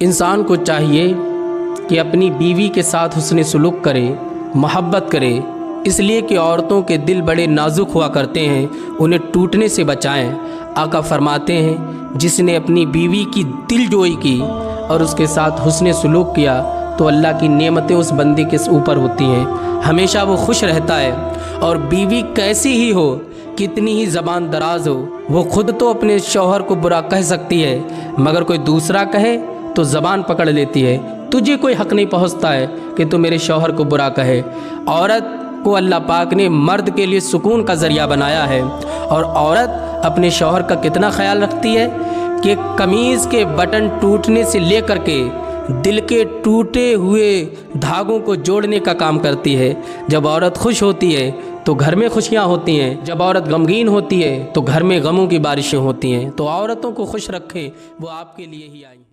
इंसान को चाहिए कि अपनी बीवी के साथ हुस्न सलूक करे, मोहब्बत करे, इसलिए कि औरतों के दिल बड़े नाजुक हुआ करते हैं, उन्हें टूटने से बचाएं। आका फरमाते हैं, जिसने अपनी बीवी की दिलजोई की और उसके साथ हुस्न सलूक किया तो अल्लाह की नेमतें उस बंदे के ऊपर होती हैं, हमेशा वो खुश रहता है। और बीवी कैसी ही हो, कितनी ही ज़बान दराज हो, वो खुद तो अपने शौहर को बुरा कह सकती है, मगर कोई दूसरा कहे तो ज़बान पकड़ लेती है। तुझे कोई हक़ नहीं पहुँचता है कि तू मेरे शौहर को बुरा कहे। औरत को अल्लाह पाक ने मर्द के लिए सुकून का ज़रिया बनाया है, और औरत अपने शौहर का कितना ख्याल रखती है कि कमीज़ के बटन टूटने से लेकर के दिल के टूटे हुए धागों को जोड़ने का काम करती है। जब औरत खुश होती है तो घर में खुशियाँ होती हैं, जब औरत गमगीन होती है तो घर में गमों की बारिशें होती हैं। तो औरतों को खुश रखें, वो आपके लिए ही आई।